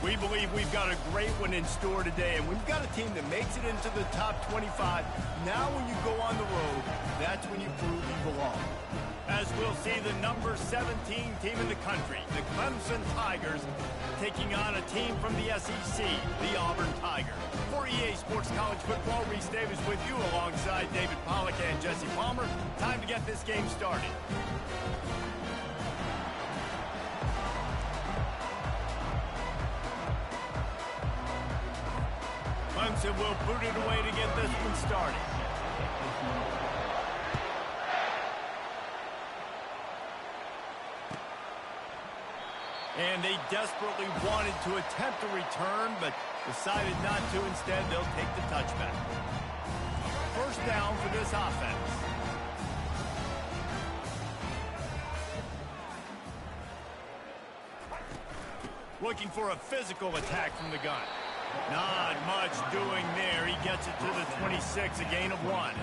We believe we've got a great one in store today, and we've got a team that makes it into the top 25. Now when you go on the road, that's when you prove you belong. As we'll see the number 17 team in the country, the Clemson Tigers, taking on a team from the SEC, the Auburn Tigers. For EA Sports College Football, Reese Davis with you alongside David Pollack and Jesse Palmer. Time to get this game started. Clemson will boot it away to get this one started. And they desperately wanted to attempt a return, but decided not to. Instead, they'll take the touchback. First down for this offense. Looking for a physical attack from the gun. Not much doing there. He gets it to the 26, a gain of 1.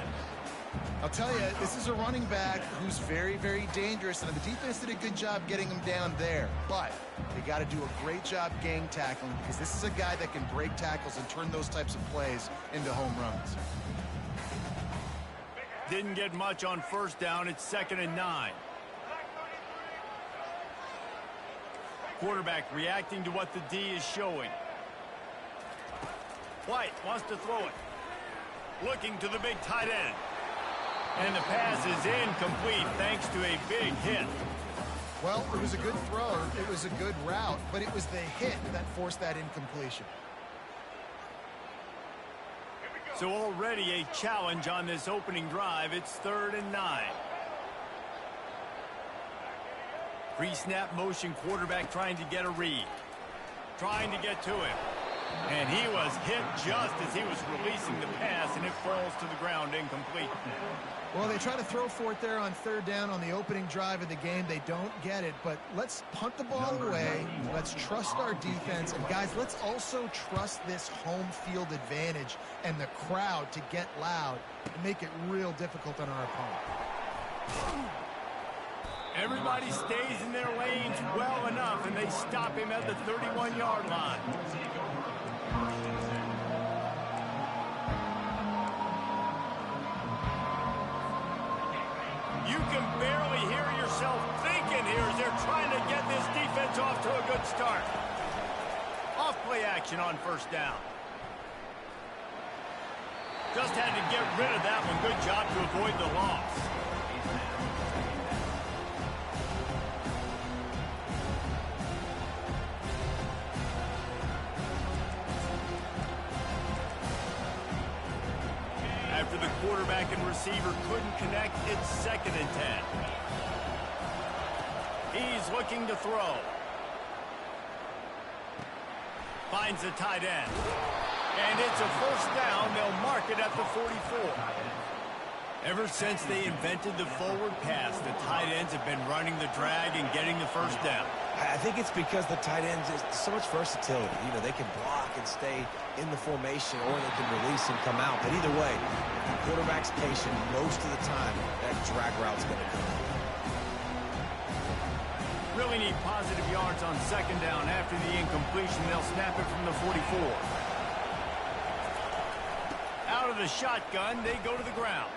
I'll tell you, this is a running back who's very, very dangerous, and the defense did a good job getting him down there. But they got to do a great job gang tackling, because this is a guy that can break tackles and turn those types of plays into home runs. Didn't get much on first down. It's 2nd and 9. Quarterback reacting to what the D is showing. White wants to throw it. Looking to the big tight end. And the pass is incomplete thanks to a big hit. Well, it was a good throw. It was a good route, but it was the hit that forced that incompletion. So already a challenge on this opening drive. It's 3rd and 9. Pre-snap motion, quarterback trying to get a read. Trying to get to him. And he was hit just as he was releasing the pass, and it falls to the ground incomplete. Well, they try to throw for it there on 3rd down on the opening drive of the game. They don't get it, but let's punt the ball away. Let's trust our defense. And, guys, let's also trust this home field advantage and the crowd to get loud and make it real difficult on our opponent. Everybody stays in their lanes well enough, and they stop him at the 31-yard line. You can barely hear yourself thinking here as they're trying to get this defense off to a good start. Off-play action on first down. Just had to get rid of that one. Good job to avoid the loss. After the quarterback and receiver couldn't connect, it's 2nd and 10. He's looking to throw. Finds the tight end. And it's a first down. They'll mark it at the 44. Ever since they invented the forward pass, the tight ends have been running the drag and getting the first down. I think it's because the tight ends is so much versatility. You know, they can block and stay in the formation, or they can release and come out. But either way, if the quarterback's patient, most of the time, that drag route's going to come. Really need positive yards on 2nd down. After the incompletion, they'll snap it from the 44. Out of the shotgun, they go to the ground.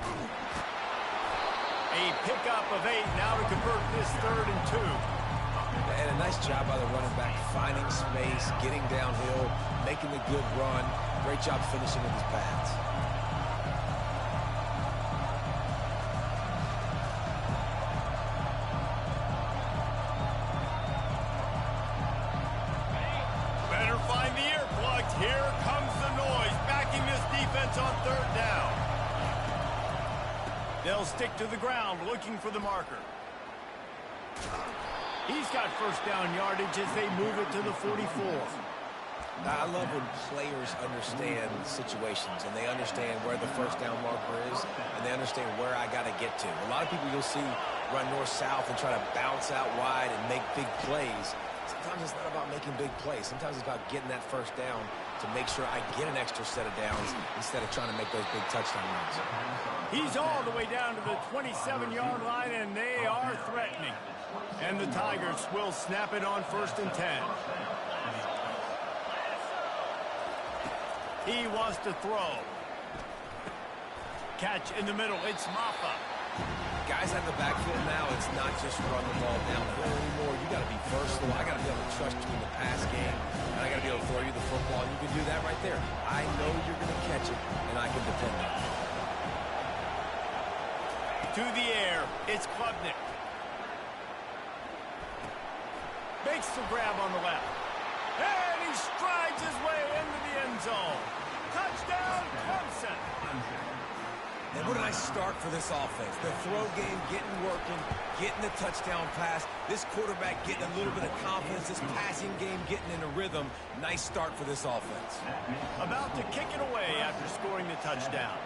A pickup of 8 now to convert this 3rd and 2. And a nice job by the running back, finding space, getting downhill, making a good run. Great job finishing with his pads. Better find the earplugs. Here comes the noise, backing this defense on 3rd down. They'll stick to the ground, looking for the marker. He's got first down yardage as they move it to the 44. I love when players understand situations, and they understand where the first down marker is, and they understand where I got to get to. A lot of people you'll see run north-south and try to bounce out wide and make big plays. Sometimes it's not about making big plays. Sometimes it's about getting that first down to make sure I get an extra set of downs instead of trying to make those big touchdown runs. He's all the way down to the 27-yard line, and they are threatening. And the Tigers will snap it on 1st and 10. He wants to throw. Catch in the middle. It's Maffa. Guys out of the backfield now, it's not just run the ball downhill anymore. You got to be versatile. I got to be able to trust you in the pass game, and I got to be able to throw you the football, and you can do that right there. I know you're going to catch it, and I can depend on it. To the air, it's Klubnik. Makes the grab on the left. And he strides his way into the end zone. Touchdown, Clemson. And what a nice start for this offense. The throw game getting working, getting the touchdown pass. This quarterback getting a little bit of confidence. This passing game getting in a rhythm. Nice start for this offense. About to kick it away after scoring the touchdown.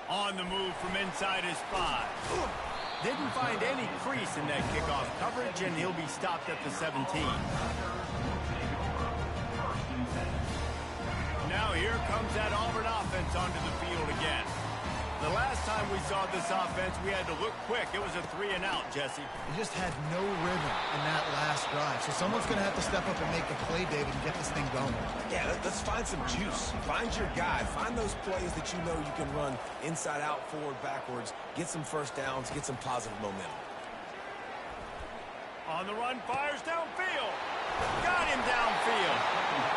On the move from inside his 5. Didn't find any crease in that kickoff coverage, and he'll be stopped at the 17. Now here comes that Auburn offense onto the field again. The last time we saw this offense, we had to look quick. It was a 3-and-out, Jesse. He just had no rhythm in that last drive. So someone's going to have to step up and make a play, David, and get this thing going. Yeah, let's find some juice. Find your guy. Find those plays that you know you can run inside out, forward, backwards. Get some first downs. Get some positive momentum. On the run, fires downfield. Got him downfield.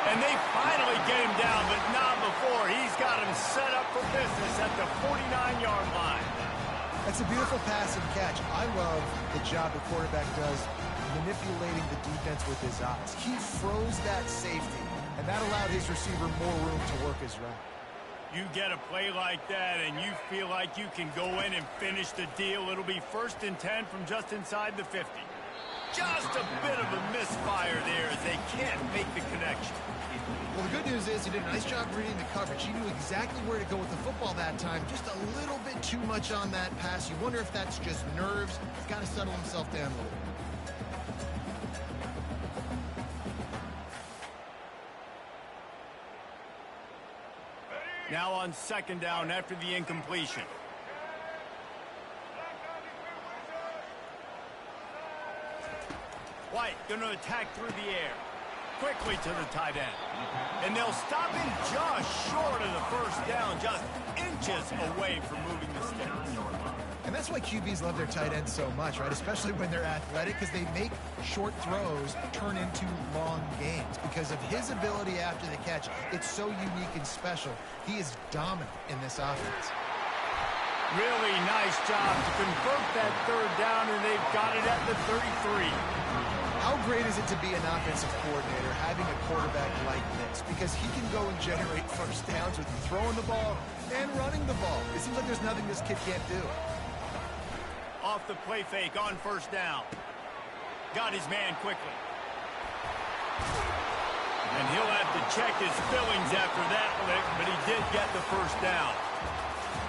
And they finally get him down, but not before. He's got him set up for business at the 49-yard line. That's a beautiful pass and catch. I love the job the quarterback does manipulating the defense with his eyes. He froze that safety, and that allowed his receiver more room to work his route. You get a play like that, and you feel like you can go in and finish the deal. It'll be 1st and 10 from just inside the 50. Just a bit of a misfire there as they can't make the connection. Well, the good news is he did a nice job reading the coverage. He knew exactly where to go with the football that time. Just a little bit too much on that pass. You wonder if that's just nerves. He's got to settle himself down a little bit. Now on 2nd down after the incompletion. White going to attack through the air. Quickly to the tight end. And they'll stop him just short of the 1st down, just inches away from moving the sticks. And that's why QBs love their tight ends so much, right? Especially when they're athletic, because they make short throws turn into long gains. Because of his ability after the catch, it's so unique and special. He is dominant in this offense. Really nice job to convert that 3rd down, and they've got it at the 33. How great is it to be an offensive coordinator having a quarterback like this? Because he can go and generate 1st downs with throwing the ball and running the ball. It seems like there's nothing this kid can't do. Off the play fake on 1st down. Got his man quickly. And he'll have to check his fillings after that lick, but he did get the 1st down.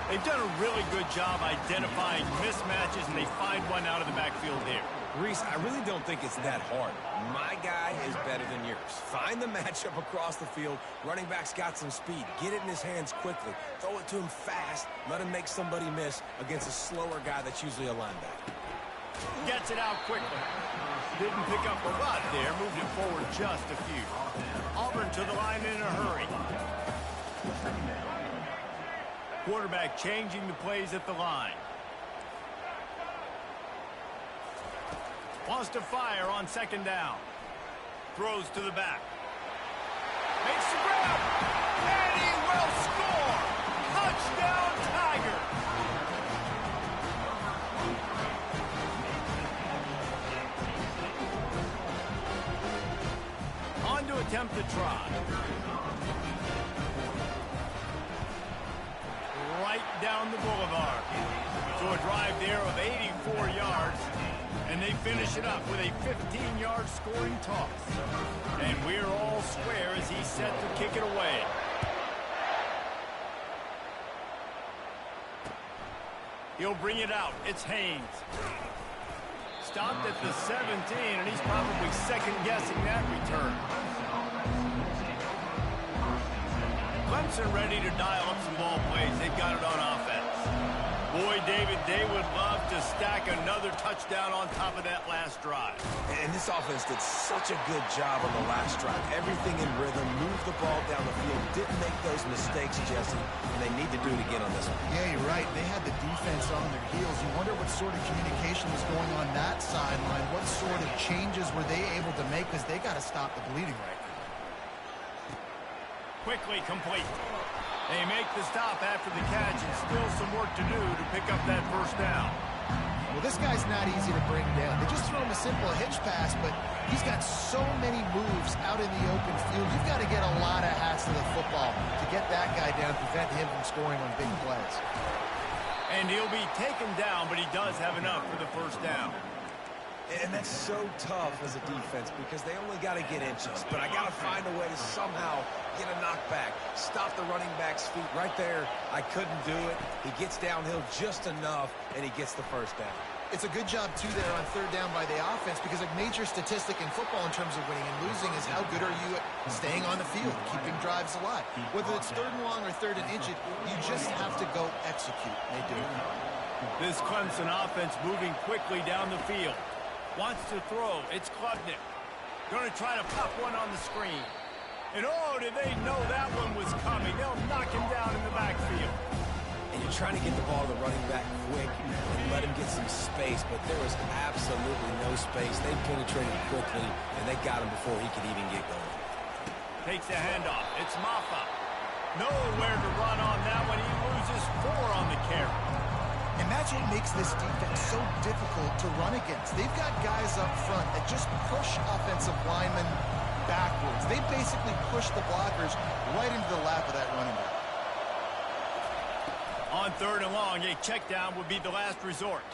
They've done a really good job identifying mismatches, and they find one out of the backfield there. Reese, I really don't think it's that hard. My guy is better than yours. Find the matchup across the field. Running back's got some speed. Get it in his hands quickly. Throw it to him fast. Let him make somebody miss against a slower guy that's usually a linebacker. Gets it out quickly. Didn't pick up a lot there. Moved it forward just a few. Auburn to the line in a hurry. Quarterback changing the plays at the line. Wants to fire on 2nd down. Throws to the back. Makes the grab. And he will score. Touchdown, Tiger. On to attempt the try. Right down the boulevard. So a drive there of 84 yards. And they finish it up with a 15-yard scoring toss. And we're all square as he's set to kick it away. He'll bring it out. It's Haynes. Stopped at the 17, and he's probably second-guessing that return. Clemson ready to dial up some ball plays. They've got it on offense. Boy, David, they would love to stack another touchdown on top of that last drive. And And this offense did such a good job on the last drive. Everything in rhythm, moved the ball down the field, didn't make those mistakes, Jesse, and they need to do it again on this one. Yeah, you're right. They had the defense on their heels. You wonder what sort of communication was going on that sideline. What sort of changes were they able to make, because they got to stop the bleeding right now. Quickly complete. They make the stop after the catch, and still some work to do to pick up that first down. Well, this guy's not easy to bring down. They just throw him a simple hitch pass, but he's got so many moves out in the open field. You've got to get a lot of hats to the football to get that guy down, prevent him from scoring on big plays. And he'll be taken down, but he does have enough for the first down. And that's so tough as a defense because they only got to get inches. But I got to find a way to somehow get a knockback, stop the running back's feet. Right there, I couldn't do it. He gets downhill just enough, and he gets the first down. It's a good job, too, there on third down by the offense, because a major statistic in football in terms of winning and losing is how good are you at staying on the field, keeping drives alive. Whether it's third and long or third and inches, you just have to go execute. They do. This Clemson offense moving quickly down the field. Wants to throw. It's Klubnik. Going to try to pop one on the screen. And oh, did they know that one was coming. They'll knock him down in the backfield. And you're trying to get the ball to the running back quick and let him get some space, but there was absolutely no space. They penetrated quickly, and they got him before he could even get going. Takes the handoff. It's Maffa. Nowhere to run on that one. He loses 4 on the carry. And that's what makes this defense so difficult to run against. They've got guys up front that just push offensive linemen backwards. They basically push the blockers right into the lap of that running back. On third and long, a check down would be the last resort.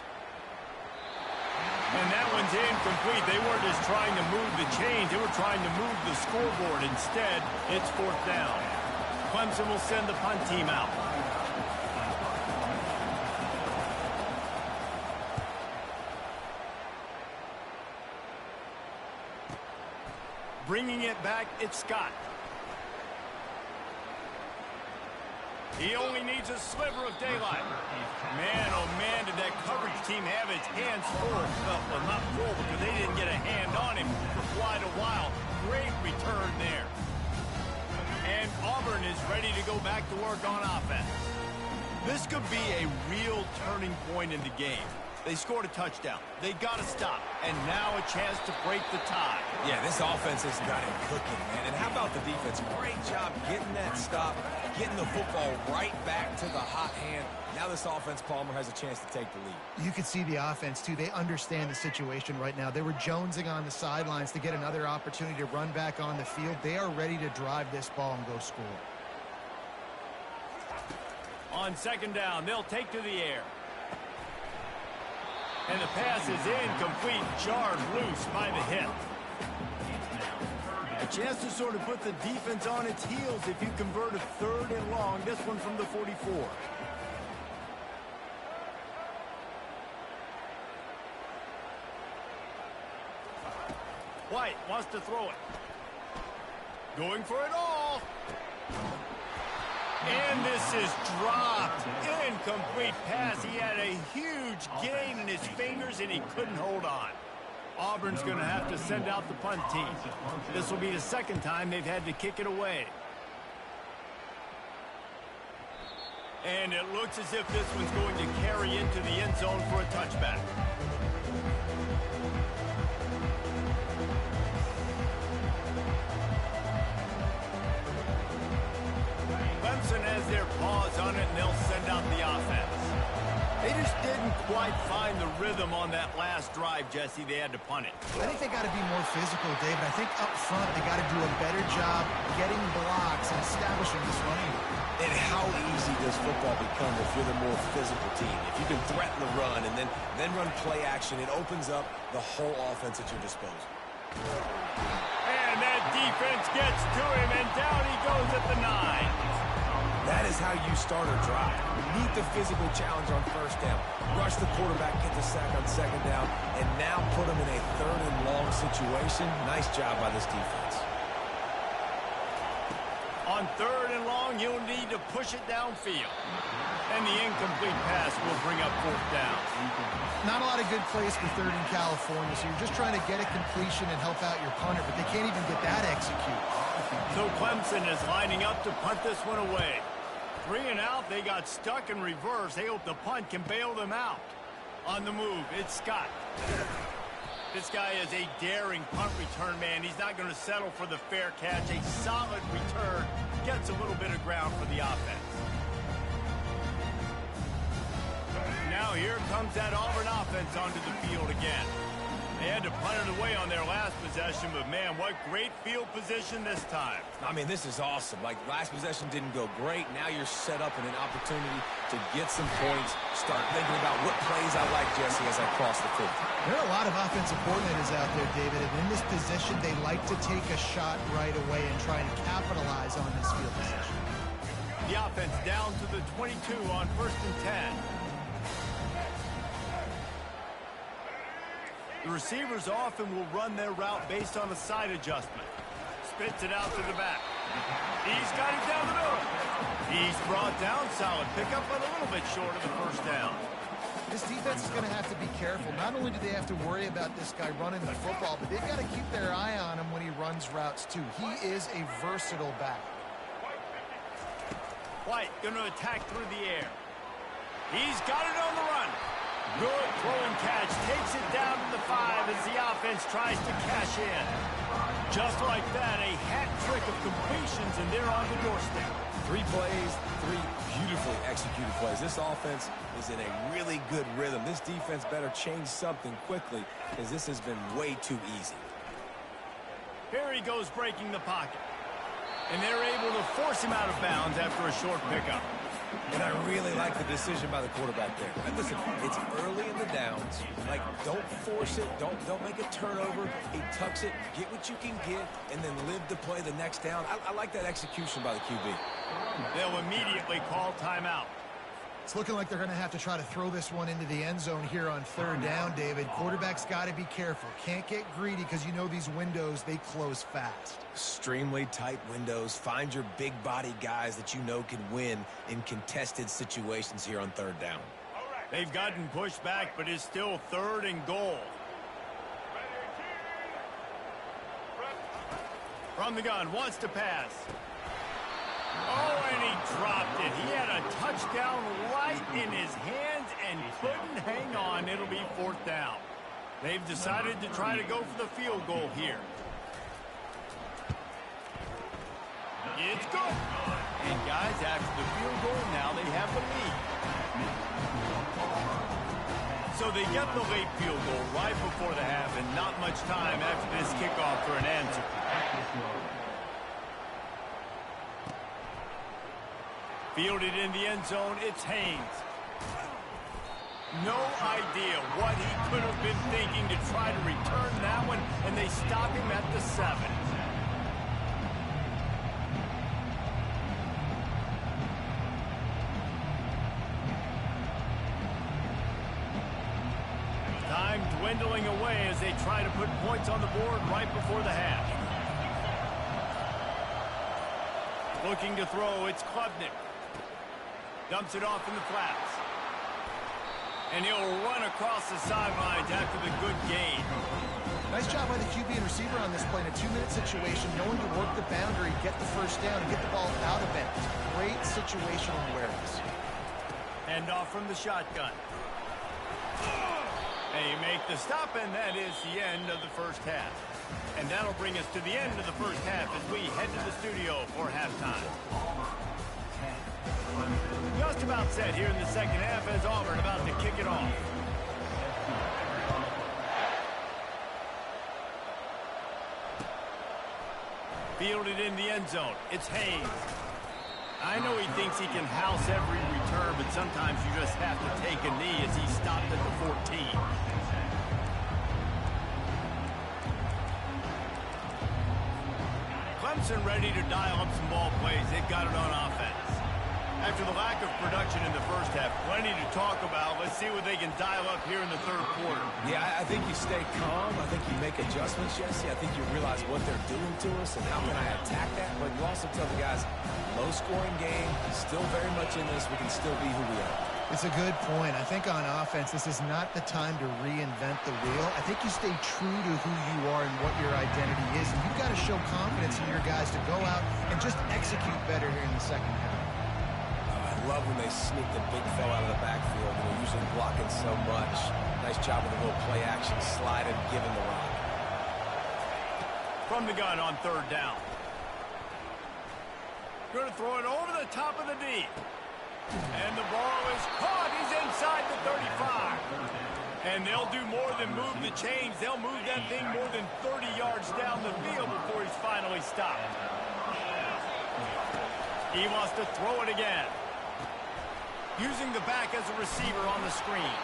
And that one's incomplete. They weren't just trying to move the chains. They were trying to move the scoreboard. Instead, it's fourth down. Clemson will send the punt team out. Bringing it back, it's Scott. He only needs a sliver of daylight. Man, oh man, did that coverage team have its hands full. Well, not full because they didn't get a hand on him for quite a while. Great return there. And Auburn is ready to go back to work on offense. This could be a real turning point in the game. They scored a touchdown. They got to stop. And now a chance to break the tie. Yeah, this offense has got it cooking, man. And how about the defense? Great job getting that stop, getting the football right back to the hot hand. Now this offense, Palmer, has a chance to take the lead. You can see the offense, too. They understand the situation right now. They were jonesing on the sidelines to get another opportunity to run back on the field. They are ready to drive this ball and go score. On second down, they'll take to the air. And the pass is incomplete, jarred loose by the hip. A chance to sort of put the defense on its heels if you convert a third and long. This one from the 44. White wants to throw it. Going for it all. And this is dropped. Incomplete pass. He had a huge gain in his fingers, and he couldn't hold on. Auburn's going to have to send out the punt team. This will be the second time they've had to kick it away. And it looks as if this one's going to carry into the end zone for a touchback. Clemson has their paws on it, and they'll send out the offense. They just didn't quite find the rhythm on that last drive, Jesse. They had to punt it. I think they got to be more physical, David. I think up front they got to do a better job getting blocks and establishing this running game. And how easy does football become if you're the more physical team? If you can threaten the run and then run play action, it opens up the whole offense at your disposal. And that defense gets to him, and down he goes at the 9. That is how you start a drive. Meet the physical challenge on first down. Rush the quarterback, get the sack on second down, and now put him in a third and long situation. Nice job by this defense. On 3rd and long, you'll need to push it downfield. And the incomplete pass will bring up 4th down. Not a lot of good plays for 3rd in California, so you're just trying to get a completion and help out your punter, but they can't even get that executed. So Clemson is lining up to punt this one away. 3 and out, they got stuck in reverse. They hope the punt can bail them out. On the move, it's Scott. This guy is a daring punt return man. He's not going to settle for the fair catch. A solid return gets a little bit of ground for the offense. Now here comes that Auburn offense onto the field again. They had to punt it away on their last possession, but man, what great field position this time. I mean, this is awesome. Like, last possession didn't go great. Now you're set up in an opportunity to get some points. Start thinking about what plays I like, Jesse, as I cross the field. There are a lot of offensive coordinators out there, David, and in this position, they like to take a shot right away and try to capitalize on this field position. The offense down to the 22 on 1st and 10. The receivers often will run their route based on a side adjustment. Spits it out to the back. He's got it down the middle. He's brought down. Solid pickup, but a little bit short of the 1st down. This defense is going to have to be careful. Not only do they have to worry about this guy running the football, but they've got to keep their eye on him when he runs routes too. He is a versatile back. White going to attack through the air. He's got it on the run. Good throw and catch. Takes it down to the 5 as the offense tries to cash in. Just like that, a hat trick of completions, and they're on the doorstep. 3 plays, 3 beautifully executed plays. This offense is in a really good rhythm. This defense better change something quickly because this has been way too easy. Here he goes breaking the pocket. And they're able to force him out of bounds after a short pickup. And I really like the decision by the quarterback there. And listen, it's early in the downs. Like, don't force it. Don't make a turnover. He tucks it, get what you can get, and then live to play the next down. I like that execution by the QB. They'll immediately call timeout. It's looking like they're going to have to try to throw this one into the end zone here on 3rd down, David. Quarterback's got to be careful. Can't get greedy because you know these windows, they close fast. Extremely tight windows. Find your big body guys that you know can win in contested situations here on 3rd down. They've gotten pushed back, but it's still 3rd and goal. From the gun, wants to pass. Oh, and he dropped it. He had a touchdown right in his hands and couldn't hang on. It'll be 4th down. They've decided to try to go for the field goal here. It's good. And guys, after the field goal, now they have the lead. So they get the late field goal right before the half, and not much time after this kickoff for an answer. Fielded in the end zone, it's Haynes. No idea what he could have been thinking to try to return that one, and they stop him at the 7. Time dwindling away as they try to put points on the board right before the half. Looking to throw, it's Klubnik. Dumps it off in the flats. And he'll run across the sidelines after the good gain. Nice job by the QB and receiver on this play in a 2-minute situation, knowing to work the boundary, get the 1st down, and get the ball out of bounds. Great situational awareness. Hand off from the shotgun. They make the stop, and that is the end of the 1st half. And that'll bring us to the end of the 1st half as we head to the studio for halftime. Just about set here in the 2nd half as Auburn about to kick it off. Fielded in the end zone. It's Haynes. I know he thinks he can house every return, but sometimes you just have to take a knee as he stopped at the 14. Clemson ready to dial up some ball plays. They've got it on offense. After the lack of production in the first half, plenty to talk about. Let's see what they can dial up here in the third quarter. Yeah, I think you stay calm. I think you make adjustments, Jesse. I think you realize what they're doing to us and how can I attack that. But you also tell the guys, low-scoring game, still very much in this. We can still be who we are. It's a good point. I think on offense, this is not the time to reinvent the wheel. I think you stay true to who you are and what your identity is. And you've got to show confidence in your guys to go out and just execute better here in the second half. I love when they sneak the big fella out of the backfield. They're usually blocking so much. Nice job with a little play action, slide and giving the rock. From the gun on third down. Going to throw it over the top of the D. And the ball is caught. He's inside the 35. And they'll do more than move the chains. They'll move that thing more than 30 yards down the field before he's finally stopped. He wants to throw it again. Using the back as a receiver on the screen.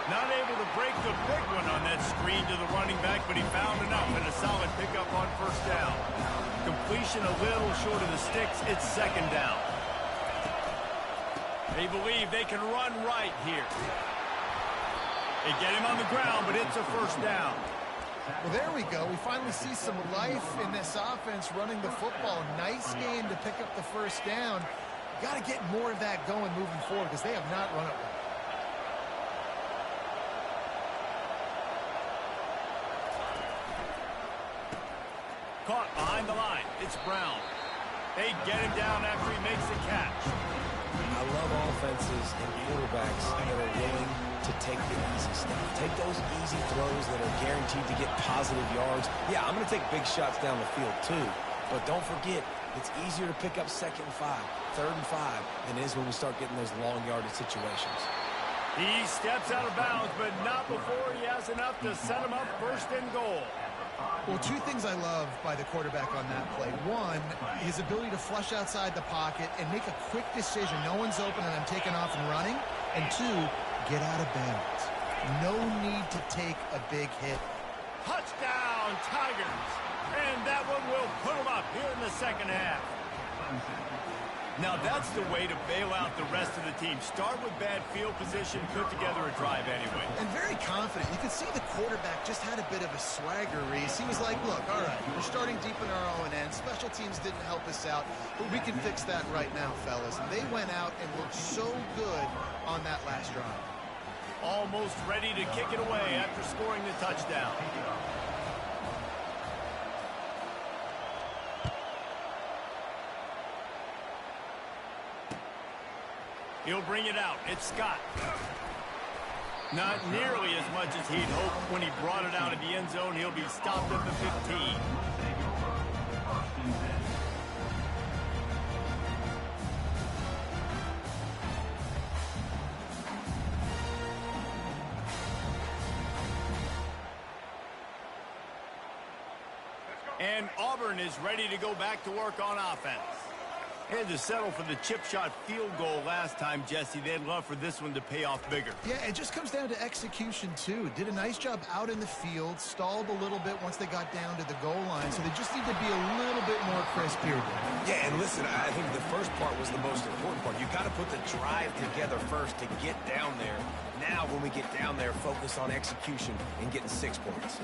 Not able to break the big one on that screen to the running back, but he found enough and a solid pickup on first down. Completion a little short of the sticks. It's second down. They believe they can run right here. They get him on the ground, but it's a first down. Well, there we go. We finally see some life in this offense running the football. Nice game to pick up the first down. Got to get more of that going moving forward because they have not run it well. Caught behind the line. It's Brown. They get him down after he makes the catch. I love offenses and quarterbacks that are willing to take the easy stuff. Take those easy throws that are guaranteed to get positive yards. Yeah, I'm going to take big shots down the field too. But don't forget, it's easier to pick up 2nd and 5, 3rd and 5 than it is when we start getting those long yardage situations. He steps out of bounds, but not before he has enough to set him up first and goal. Well, two things I love by the quarterback on that play. One, his ability to flush outside the pocket and make a quick decision. No one's open and I'm taking off and running. And two, get out of bounds. No need to take a big hit. Touchdown, Tigers. And that one will put them up here in the second half. Now that's the way to bail out the rest of the team. Start with bad field position, put together a drive anyway. And very confident. You could see the quarterback just had a bit of a swagger, Reese. He was like, look, all right, we're starting deep in our own end. Special teams didn't help us out, but we can fix that right now, fellas. And they went out and looked so good on that last drive. Almost ready to kick it away after scoring the touchdown. He'll bring it out. It's Scott. Not nearly as much as he'd hoped when he brought it out of the end zone. He'll be stopped at the 15. And Auburn is ready to go back to work on offense. Had to settle for the chip shot field goal last time, Jesse. They'd love for this one to pay off bigger. Yeah, it just comes down to execution, too. Did a nice job out in the field, stalled a little bit once they got down to the goal line, so they just need to be a little bit more crisp here. Yeah, and listen, I think the first part was the most important part. You've got to put the drive together first to get down there. Now, when we get down there, focus on execution and getting 6 points.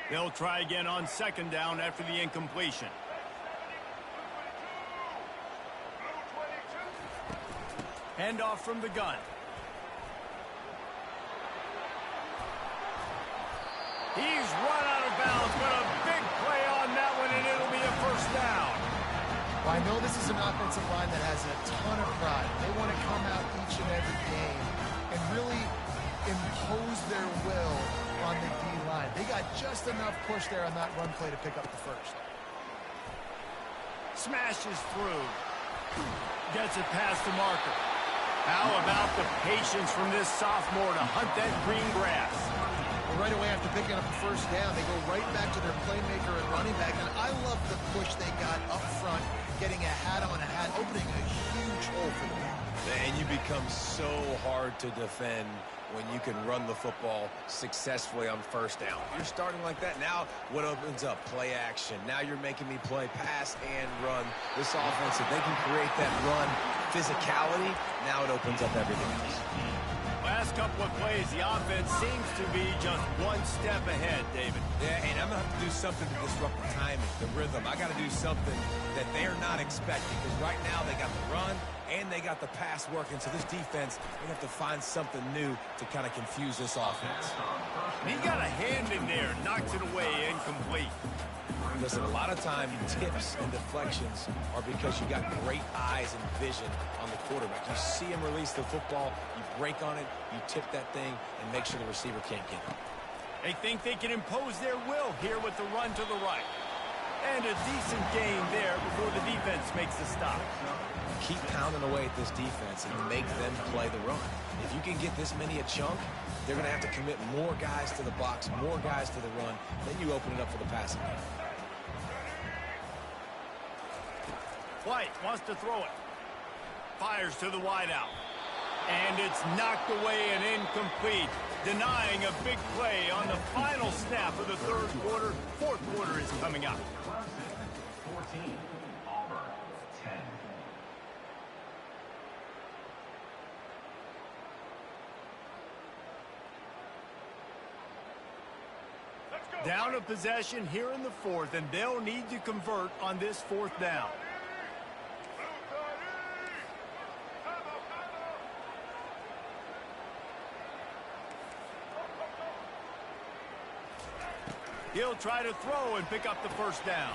They'll try again on second down after the incompletion. Handoff from the gun. He's run out of bounds, but a big play on that one, and it'll be a first down. Well, I know this is an offensive line that has a ton of pride. They want to come out each and every game and really impose their will on the D-line. They got just enough push there on that run play to pick up the first. Smashes through. Gets it past the marker. How about the patience from this sophomore to hunt that green grass? Well, right away after picking up the first down, they go right back to their playmaker and running back. And I love the push they got up front, getting a hat on a hat, opening a huge hole for them. And you become so hard to defend when you can run the football successfully on first down. You're starting like that. Now what opens up? Play action. Now you're making me play pass and run. This offense, if they can create that run physicality, now it opens up everything else. Last couple of plays, the offense seems to be just one step ahead, David. Yeah, and I'm going to have to do something to disrupt the timing, the rhythm. I got to do something that they're not expecting, because right now they got the run and they got the pass working. So this defense, they have to find something new to kind of confuse this offense. He got a hand in there, knocks it away, incomplete. Listen, a lot of time tips and deflections are because you got great eyes and vision on the quarterback. You see him release the football, you break on it, you tip that thing, and make sure the receiver can't get it. They think they can impose their will here with the run to the right. And a decent gain there before the defense makes the stop. Keep pounding away at this defense and make them play the run. If you can get this many a chunk, they're going to have to commit more guys to the box, more guys to the run. Then you open it up for the passing game. White wants to throw it. Fires to the wideout. And it's knocked away and incomplete, denying a big play on the final snap of the third quarter. Fourth quarter is coming up. 14, Auburn, 10. Down a possession here in the fourth, and they'll need to convert on this fourth down. He'll try to throw and pick up the first down.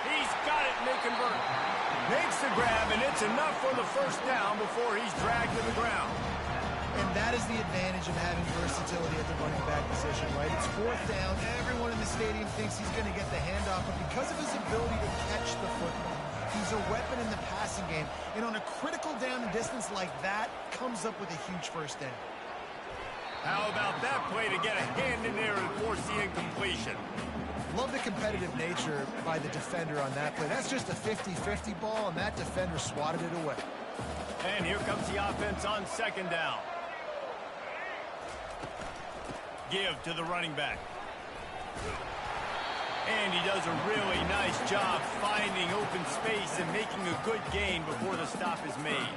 He's got it, and they convert. Makes the grab, and it's enough for the first down before he's dragged to the ground. And that is the advantage of having versatility at the running back position, right? It's fourth down. Everyone in the stadium thinks he's going to get the handoff, but because of his ability to catch the football, he's a weapon in the passing game. And on a critical down and distance like that, comes up with a huge first down. How about that play to get a hand in there and force the incompletion? Love the competitive nature by the defender on that play. That's just a 50-50 ball, and that defender swatted it away. And here comes the offense on second down. Give to the running back. And he does a really nice job finding open space and making a good gain before the stop is made.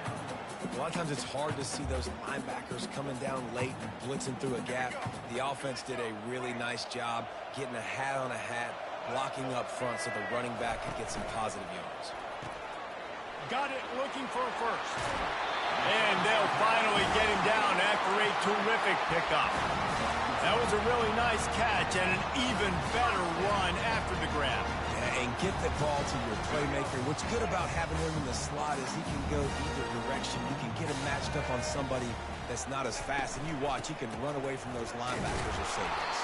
A lot of times it's hard to see those linebackers coming down late and blitzing through a gap. The offense did a really nice job getting a hat on a hat, blocking up front so the running back could get some positive yards. Got it, looking for a first. And they'll finally get him down after a terrific pickup. That was a really nice catch and an even better run after the grab. And get the ball to your playmaker. What's good about having him in the slot is he can go either direction. You can get him matched up on somebody that's not as fast. And you watch, he can run away from those linebackers or safeties.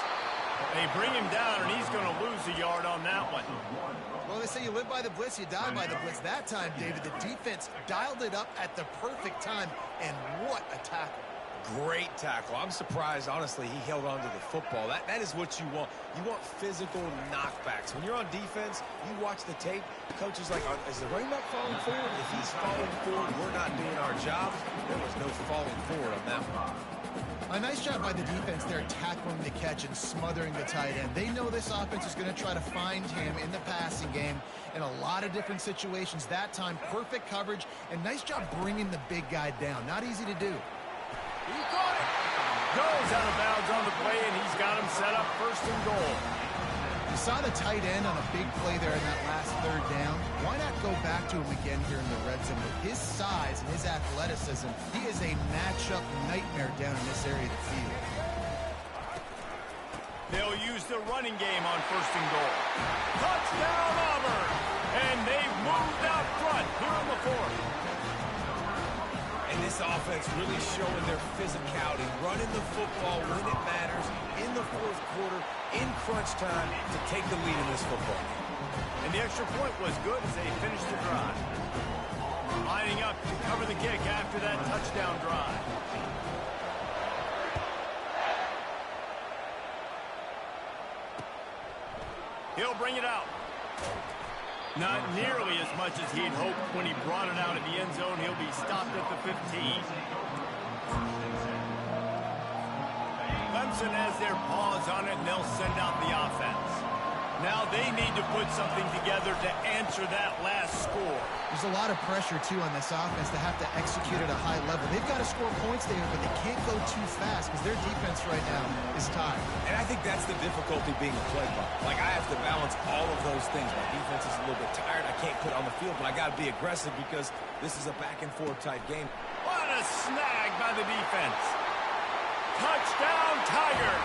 They bring him down, and he's going to lose a yard on that one. Well, they say you live by the blitz, you die by the blitz. That time, David, the defense dialed it up at the perfect time, and what a tackle. Great tackle. I'm surprised, honestly, he held on to the football. That is what you want. You want physical knockbacks. When you're on defense, you watch the tape, the coach is like, is the running back falling forward? If he's falling forward, we're not doing our job. There was no falling forward on that one. A nice job by the defense there, tackling the catch and smothering the tight end. They know this offense is going to try to find him in the passing game in a lot of different situations. That time, perfect coverage, and nice job bringing the big guy down. Not easy to do. He caught it. Goes out of bounds on the play, and he's got him set up first and goal. You saw the tight end on a big play there in that last third down. Why not go back to him again here in the red zone? With his size and his athleticism, he is a matchup nightmare down in this area of the field. They'll use the running game on first and goal. Touchdown, Auburn! And they've moved out front here in the fourth. And this offense really showing their physicality, running the football when it matters, in the fourth quarter, in crunch time, to take the lead in this football game. And the extra point was good as they finished the drive. Lining up to cover the kick after that touchdown drive. He'll bring it out. Not nearly as much as he'd hoped when he brought it out in the end zone. He'll be stopped at the 15. Clemson has their paws on it, and they'll send out the offense. Now they need to put something together to answer that last score. There's a lot of pressure, too, on this offense to have to execute at a high level. They've got to score points, David, but they can't go too fast because their defense right now is tired. And I think that's the difficulty being a play caller. Like, I have to balance all of those things. My defense is a little bit tired. I can't put it on the field, but I got to be aggressive because this is a back-and-forth type game. What a snag by the defense. Touchdown, Tiger.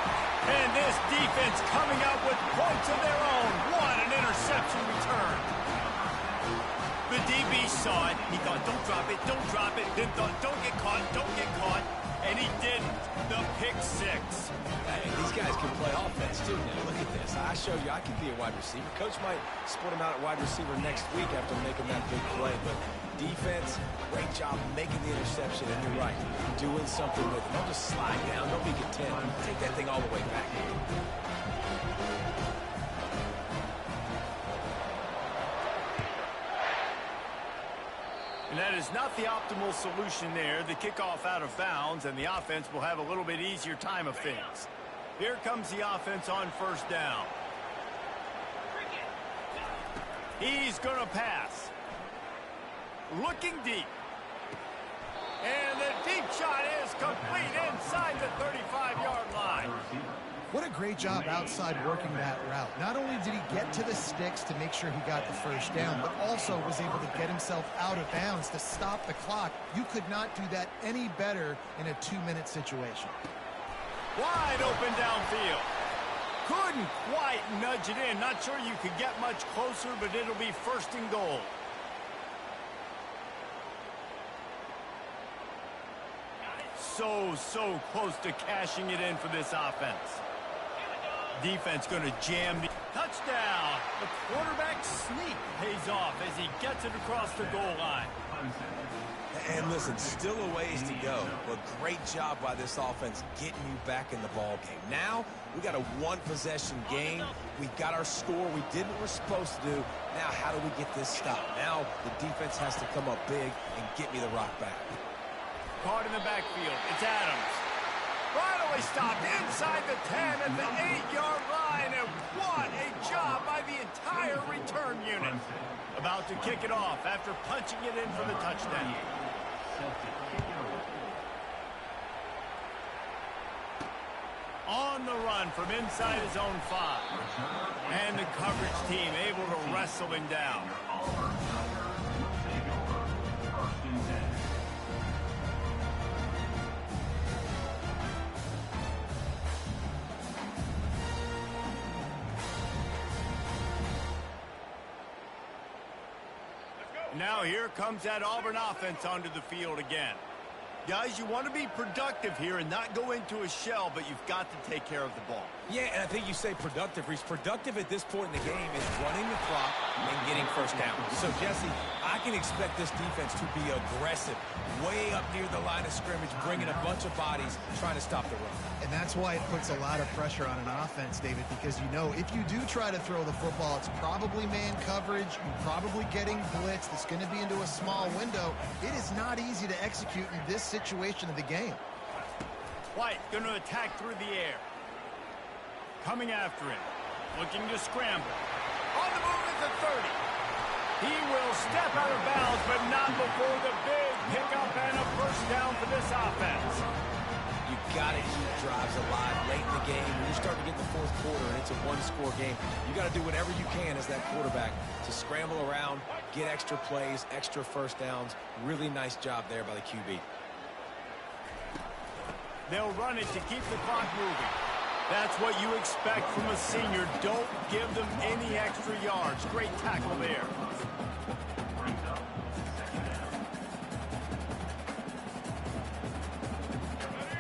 And this defense coming out with points of their own. What an interception return. The DB saw it. He thought, don't drop it, don't drop it. Then thought, don't get caught, don't get caught. And he didn't. The pick six. Hey, these guys can play offense, too, now. Look at this. I showed you I can be a wide receiver. Coach might split him out at wide receiver next week after making that big play. But defense, great job making the interception. And you're right, doing something with it. Don't just slide down. Don't be content. Take that thing all the way back. And that is not the optimal solution there. The kickoff out of bounds, and the offense will have a little bit easier time of things. Here comes the offense on first down. He's going to pass. Looking deep. And the deep shot is complete inside the 35-yard line. What a great job outside working that route. Not only did he get to the sticks to make sure he got the first down, but also was able to get himself out of bounds to stop the clock. You could not do that any better in a 2-minute situation. Wide open downfield. Couldn't quite nudge it in. Not sure you could get much closer, but it'll be first and goal. So close to cashing it in for this offense. Defense going to jam the touchdown. The quarterback sneak pays off as he gets it across the goal line. And listen, still a ways to go, but great job by this offense getting you back in the ball game. Now we got a one-possession game. We got our score. We did what we're supposed to do. Now how do we get this stopped? Now the defense has to come up big and get me the rock back. Caught in the backfield. It's Adams. Finally stopped inside the 10 at the 8-yard line, and what a job by the entire return unit. About to kick it off after punching it in for the touchdown. On the run from inside his own 5. And the coverage team able to wrestle him down. Now here comes that Auburn offense onto the field again. Guys, you want to be productive here and not go into a shell, but you've got to take care of the ball. Yeah, and I think you say productive. Reese, productive at this point in the game is running the clock and getting first down. So, Jesse, I can expect this defense to be aggressive, way up near the line of scrimmage, bringing a bunch of bodies, trying to stop the run. And that's why it puts a lot of pressure on an offense, David, because you know if you do try to throw the football, it's probably man coverage. You're probably getting blitz. It's going to be into a small window. It is not easy to execute in this situation of the game. White going to attack through the air. Coming after him. Looking to scramble. On the move at the 30. He will step out of bounds, but not before the big pickup and a first down for this offense. You got to keep drives alive late in the game. When you start to get the fourth quarter and it's a one-score game, you got to do whatever you can as that quarterback to scramble around, get extra plays, extra first downs. Really nice job there by the QB. They'll run it to keep the clock moving. That's what you expect from a senior. Don't give them any extra yards. Great tackle there.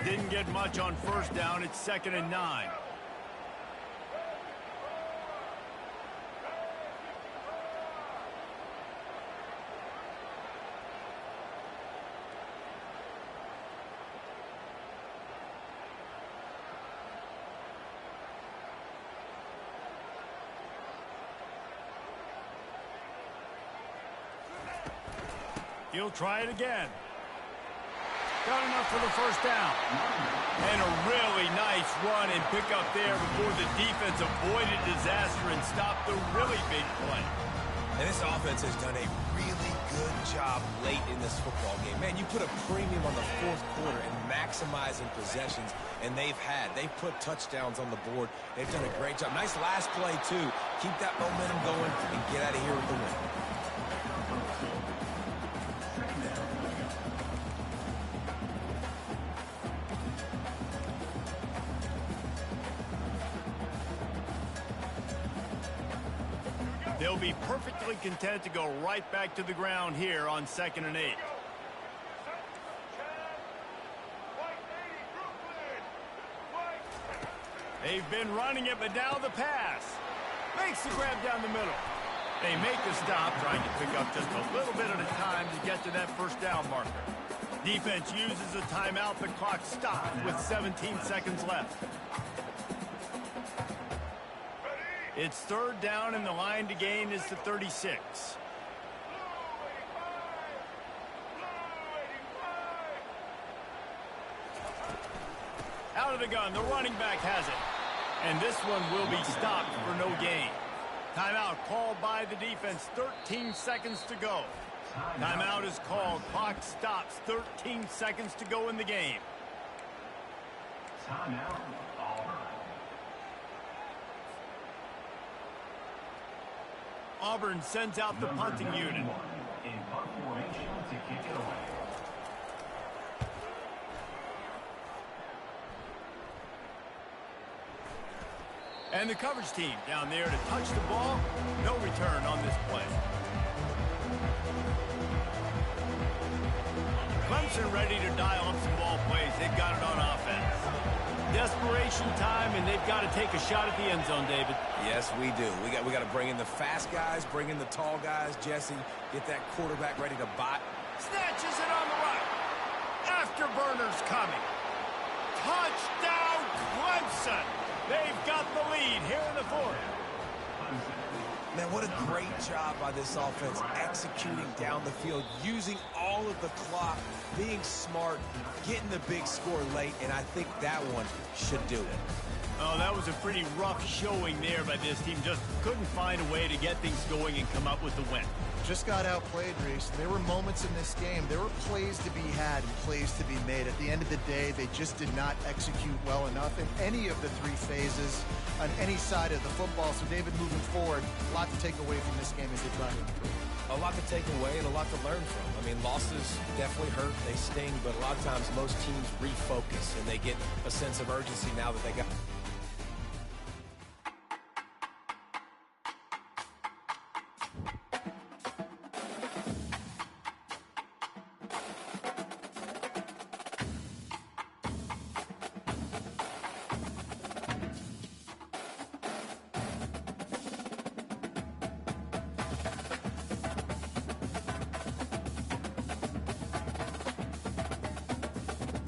Didn't get much on first down. It's 2nd and 9. He'll try it again. Got enough for the first down. And a really nice run and pick up there before the defense avoided disaster and stopped the really big play. And this offense has done a really good job late in this football game. Man, you put a premium on the fourth quarter and maximizing possessions, and they've put touchdowns on the board. They've done a great job. Nice last play, too. Keep that momentum going and get out of here with the win. They'll be perfectly content to go right back to the ground here on 2nd and 8. They've been running it, but now the pass. Makes the grab down the middle. They make the stop, trying to pick up just a little bit at a time to get to that first down marker. Defense uses a timeout. The clock stops with 17 seconds left. It's 3rd down, and the line to gain is to 36. Out of the gun, the running back has it. And this one will be stopped for no gain. Timeout called by the defense, 13 seconds to go. Timeout is called, clock stops, 13 seconds to go in the game. Timeout, Auburn. Auburn sends out the punting unit. In punt formation to kick it away. And the coverage team down there to touch the ball. No return on this play. Clemson ready to dial up some ball plays. They've got it on offense. Desperation time, and they've got to take a shot at the end zone, David. Yes, we do. We got to bring in the fast guys, bring in the tall guys. Jesse, get that quarterback ready to bot. Snatches it on the right. Afterburner's coming. Touchdown, Clemson. They've got the lead here in the 4th. Man, what a great job by this offense executing down the field, using all of the clock, being smart, getting the big score late, and I think that one should do it. Oh, that was a pretty rough showing there by this team. Just couldn't find a way to get things going and come up with the win. Just got outplayed, Reese. There were moments in this game. There were plays to be had and plays to be made. At the end of the day, they just did not execute well enough in any of the 3 phases on any side of the football. So, David, moving forward, a lot to take away from this game as they try to improve. A lot to take away and a lot to learn from. I mean, losses definitely hurt. They sting, but a lot of times most teams refocus and they get a sense of urgency now that they got...